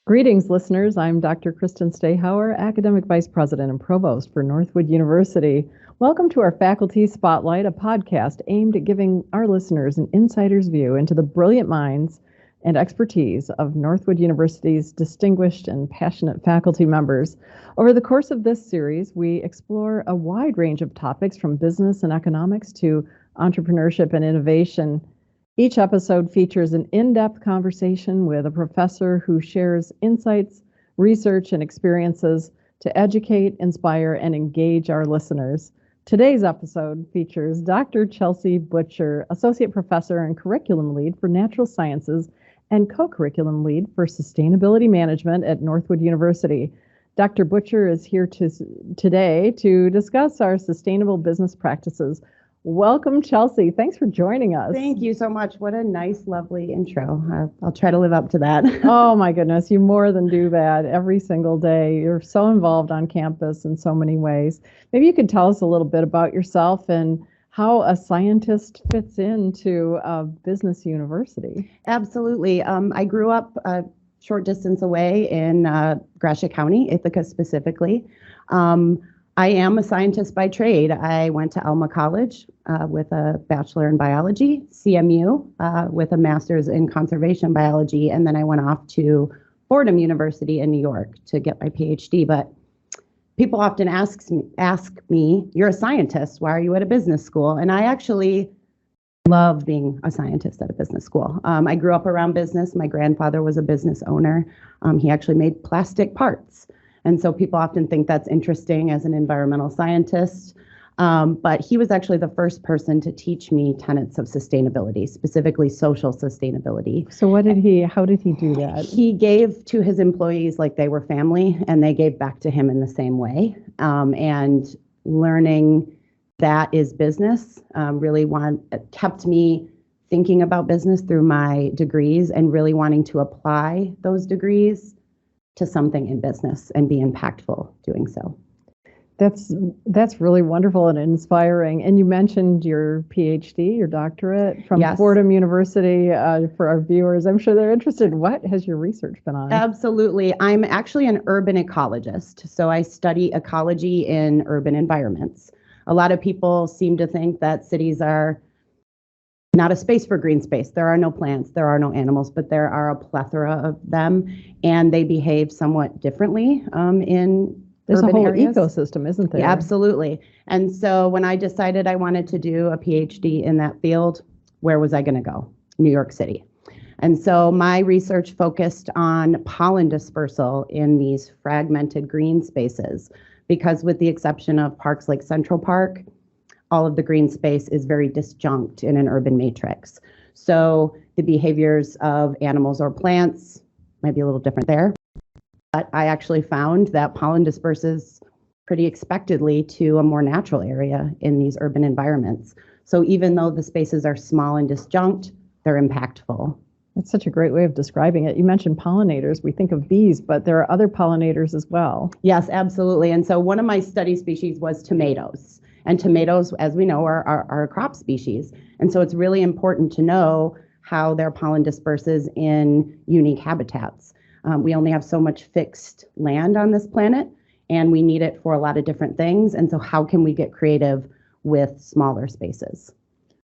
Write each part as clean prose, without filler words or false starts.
Greetings, listeners. I'm Dr. Kristen Stahauer, Academic Vice President and Provost for Northwood University. Welcome to our Faculty Spotlight, a podcast aimed at giving our listeners an insider's view into the brilliant minds and expertise of Northwood University's distinguished and passionate faculty members. Over the course of this series, we explore a wide range of topics from business and economics to entrepreneurship and innovation. Each episode features an in-depth conversation with a professor who shares insights, research, and experiences to educate, inspire, and engage our listeners. Today's episode features Dr. Chelsea Butcher, Associate Professor and Curriculum Lead for Natural Sciences and Co-Curriculum Lead for Sustainability Management at Northwood University. Dr. Butcher is here today to discuss our sustainable business practices. Welcome, Chelsea. Thanks for joining us. Thank you so much. What a nice, lovely intro. I'll try to live up to that. Oh my goodness, you more than do that every single day. You're so involved on campus in so many ways. Maybe you could tell us a little bit about yourself and how a scientist fits into a business university. Absolutely. I grew up a short distance away in Gratiot County, Ithaca specifically. I am a scientist by trade. I went to Alma College with a bachelor in biology, CMU with a master's in conservation biology, and then I went off to Fordham University in New York to get my PhD. But people often ask me, you're a scientist, why are you at a business school? And I actually love being a scientist at a business school. I grew up around business. My grandfather was a business owner. He actually made plastic parts. And so people often think that's interesting as an environmental scientist. But he was actually the first person to teach me tenets of sustainability, specifically social sustainability. So how did he do that? He gave to his employees like they were family, and they gave back to him in the same way. And learning that is business really kept me thinking about business through my degrees and really wanting to apply those degrees to something in business and be impactful doing so. That's really wonderful and inspiring. And you mentioned your PhD, your doctorate from Yes. Fordham University. For our viewers, I'm sure they're interested. What has your research been on? Absolutely. I'm actually an urban ecologist. So I study ecology in urban environments. A lot of people seem to think that cities are not a space for green space. There are no plants, there are no animals, but there are a plethora of them, and they behave somewhat differently in There's urban a whole areas. ecosystem, isn't there? Yeah, absolutely. And so when I decided I wanted to do a PhD in that field, where was I going to go? New York City. And so my research focused on pollen dispersal in these fragmented green spaces, because with the exception of parks like Central Park, all of the green space is very disjunct in an urban matrix. So the behaviors of animals or plants might be a little different there. But I actually found that pollen disperses pretty expectedly to a more natural area in these urban environments. So even though the spaces are small and disjunct, they're impactful. That's such a great way of describing it. You mentioned pollinators. We think of bees, but there are other pollinators as well. Yes, absolutely. And so one of my study species was tomatoes. And tomatoes, as we know, are a crop species. And so it's really important to know how their pollen disperses in unique habitats. We only have so much fixed land on this planet, and we need it for a lot of different things. And so how can we get creative with smaller spaces?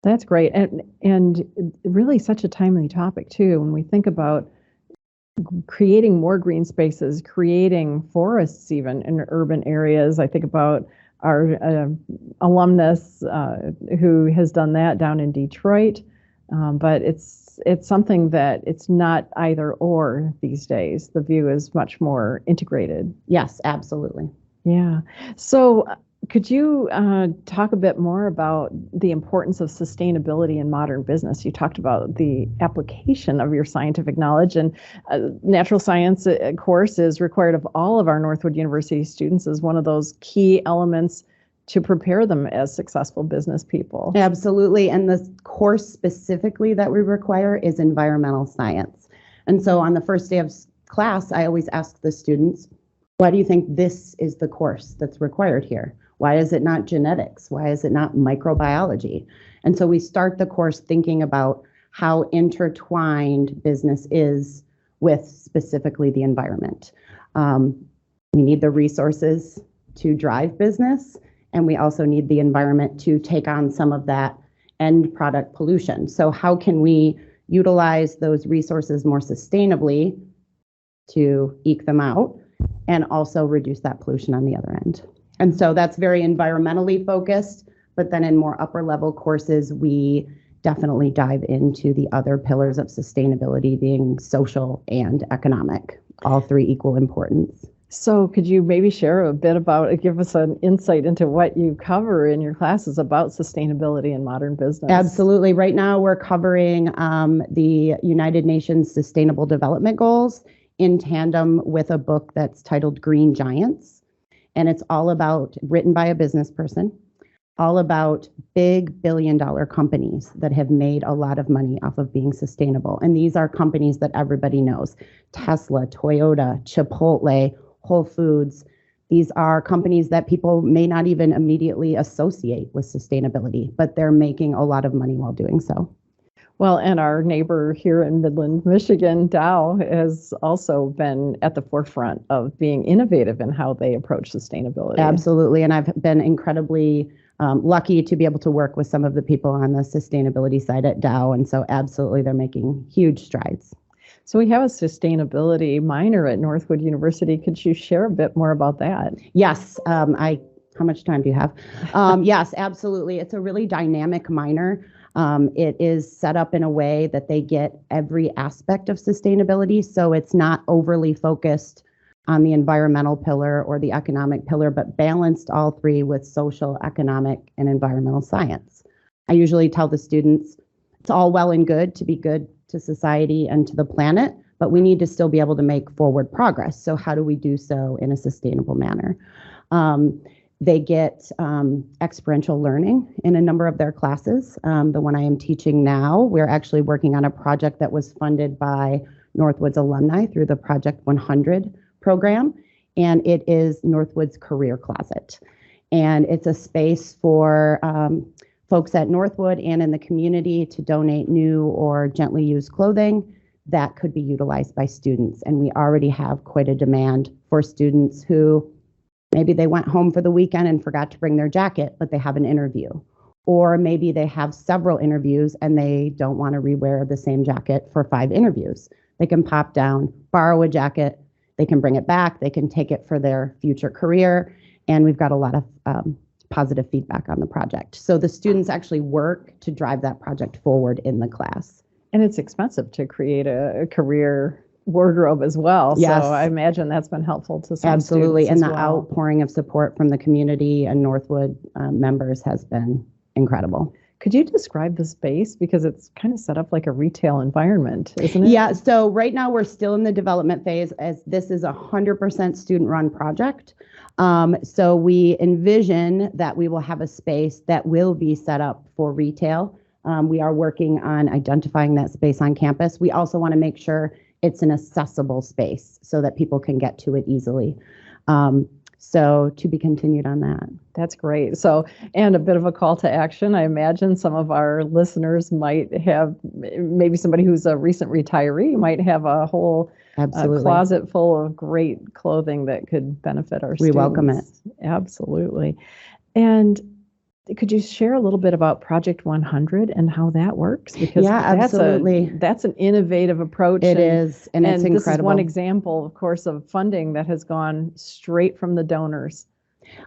That's great. And really such a timely topic, too, when we think about creating more green spaces, creating forests even in urban areas. I think about our alumnus who has done that down in Detroit, but it's something that it's not either or these days. The view is much more integrated. Yes, absolutely. Yeah. So could you talk a bit more about the importance of sustainability in modern business? You talked about the application of your scientific knowledge, and natural science course is required of all of our Northwood University students as one of those key elements to prepare them as successful business people. Absolutely. And the course specifically that we require is environmental science. And so on the first day of class, I always ask the students, why do you think this is the course that's required here? Why is it not genetics? Why is it not microbiology? And so we start the course thinking about how intertwined business is with specifically the environment. We need the resources to drive business, and we also need the environment to take on some of that end product pollution. So how can we utilize those resources more sustainably to eke them out and also reduce that pollution on the other end? And so that's very environmentally focused, but then in more upper level courses, we definitely dive into the other pillars of sustainability being social and economic, all three equal importance. So could you maybe share a bit about, give us an insight into what you cover in your classes about sustainability in modern business? Absolutely. Right now we're covering the United Nations Sustainable Development Goals in tandem with a book that's titled Green Giants. And it's all about, written by a business person, all about big billion-dollar companies that have made a lot of money off of being sustainable. And these are companies that everybody knows: Tesla, Toyota, Chipotle, Whole Foods. These are companies that people may not even immediately associate with sustainability, but they're making a lot of money while doing so. Well, and our neighbor here in Midland, Michigan, Dow, has also been at the forefront of being innovative in how they approach sustainability. Absolutely. And I've been incredibly lucky to be able to work with some of the people on the sustainability side at Dow. And so absolutely, they're making huge strides. So we have a sustainability minor at Northwood University. Could you share a bit more about that? Yes. How much time do you have? Yes, absolutely. It's a really dynamic minor. It is set up in a way that they get every aspect of sustainability. So it's not overly focused on the environmental pillar or the economic pillar, but balanced all three with social, economic, and environmental science. I usually tell the students it's all well and good to be good to society and to the planet, but we need to still be able to make forward progress. So how do we do so in a sustainable manner? They get experiential learning in a number of their classes. The one I am teaching now, we're actually working on a project that was funded by Northwood's alumni through the Project 100 program, and it is Northwood's Career Closet. And it's a space for folks at Northwood and in the community to donate new or gently used clothing that could be utilized by students. And we already have quite a demand for students who maybe they went home for the weekend and forgot to bring their jacket, but they have an interview. Or maybe they have several interviews and they don't want to rewear the same jacket for 5 interviews. They can pop down, borrow a jacket, they can bring it back, they can take it for their future career. And we've got a lot of positive feedback on the project. So the students actually work to drive that project forward in the class. And it's expensive to create a career wardrobe as well. Yes. So I imagine that's been helpful to some Absolutely. And students the as well. outpouring of support from the community and Northwood members has been incredible. Could you describe the space? Because it's kind of set up like a retail environment, isn't it? Yeah, so right now we're still in the development phase, as this is a 100% student-run project. So we envision that we will have a space that will be set up for retail. We are working on identifying that space on campus. We also want to make sure it's an accessible space so that people can get to it easily. So to be continued on that. That's great. So, and a bit of a call to action. I imagine some of our listeners might have, maybe somebody who's a recent retiree might have a whole closet full of great clothing that could benefit our students. We welcome it. Absolutely. And could you share a little bit about Project 100 and how that works? Because absolutely. That's an innovative approach. It is, and it's incredible. This is one example, of course, of funding that has gone straight from the donors.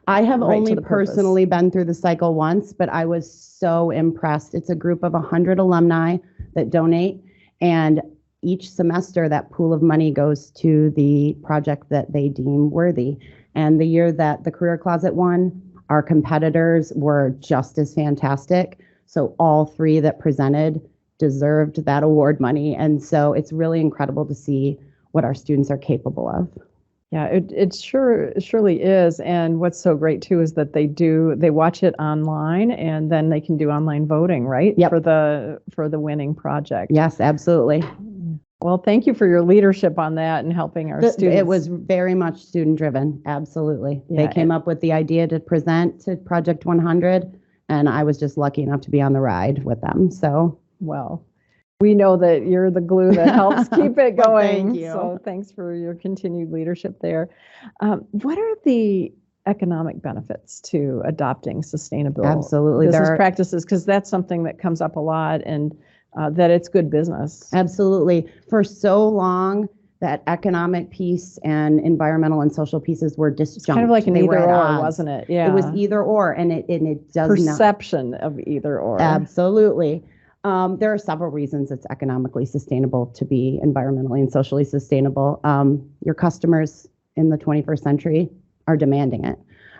I have only personally been through the cycle once, but I was so impressed. It's a group of 100 alumni that donate, and each semester that pool of money goes to the project that they deem worthy. And the year that the Career Closet won, our competitors were just as fantastic. So all 3 that presented deserved that award money. And so it's really incredible to see what our students are capable of. Yeah, it surely is. And what's so great too is that they watch it online and then they can do online voting, right? Yep. For the winning project. Yes, absolutely. Well, thank you for your leadership on that and helping our students. It was very much student driven. Absolutely. Yeah, they came up with the idea to present to Project 100, and I was just lucky enough to be on the ride with them. So, well, We know that you're the glue that helps keep it Well, going. thank you. So thanks for your continued leadership there. What are the economic benefits to adopting sustainable Absolutely. business practices? Because that's something that comes up a lot, and that it's good business. Absolutely. For so long, that economic piece and environmental and social pieces were disjunct. It's kind of like an They were either at or, odds. wasn't it? Yeah. It was either or, and it does perception of either or. Absolutely. There are several reasons it's economically sustainable to be environmentally and socially sustainable. Your customers in the 21st century are demanding it.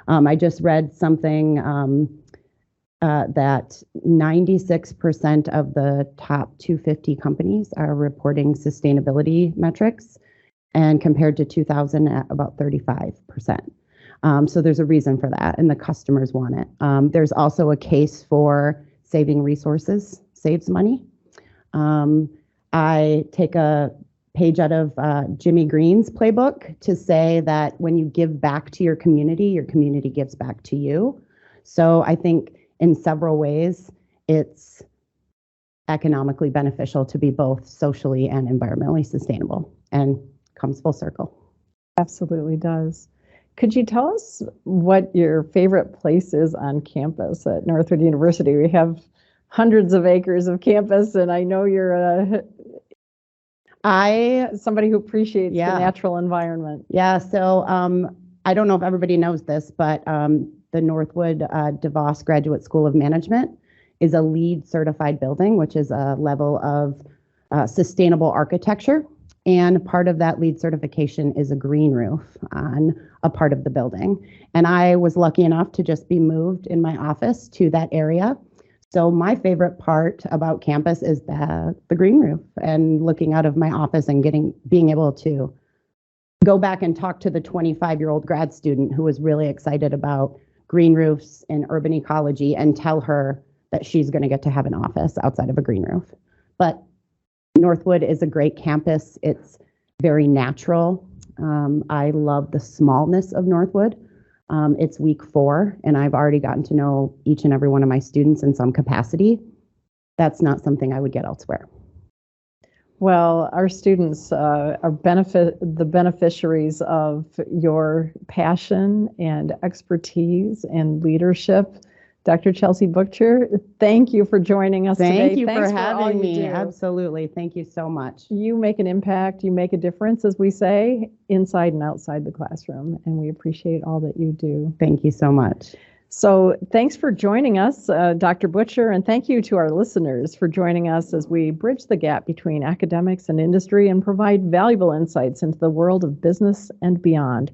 I just read something that 96% of the top 250 companies are reporting sustainability metrics, and compared to 2000 at about 35%. So there's a reason for that, and the customers want it. There's also a case for saving resources, saves money. I take a page out of Jimmy Green's playbook to say that when you give back to your community gives back to you. So I think in several ways, it's economically beneficial to be both socially and environmentally sustainable, and comes full circle. Absolutely does. Could you tell us what your favorite place is on campus at Northwood University? We have hundreds of acres of campus, and I know you're somebody who appreciates the natural environment. Yeah, so I don't know if everybody knows this, but the Northwood DeVos Graduate School of Management is a LEED certified building, which is a level of sustainable architecture. And part of that LEED certification is a green roof on a part of the building. And I was lucky enough to just be moved in my office to that area. So my favorite part about campus is the green roof, and looking out of my office and being able to go back and talk to the 25-year-old grad student who was really excited about green roofs and urban ecology, and tell her that she's going to get to have an office outside of a green roof. But Northwood is a great campus. It's very natural. I love the smallness of Northwood. It's week 4, and I've already gotten to know each and every one of my students in some capacity. That's not something I would get elsewhere. Well, our students are the beneficiaries of your passion and expertise and leadership. Dr. Chelsea Butcher, thank you for joining us today. Thank you for having me. Do. Absolutely. Thank you so much. You make an impact, you make a difference, as we say, inside and outside the classroom, and we appreciate all that you do. Thank you so much. So thanks for joining us, Dr. Butcher, and thank you to our listeners for joining us as we bridge the gap between academics and industry and provide valuable insights into the world of business and beyond.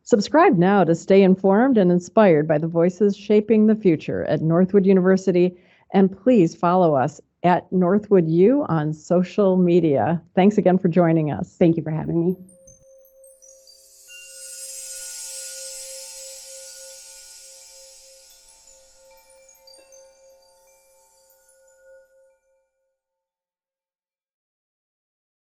Subscribe now to stay informed and inspired by the voices shaping the future at Northwood University, and please follow us at Northwood U on social media. Thanks again for joining us. Thank you for having me.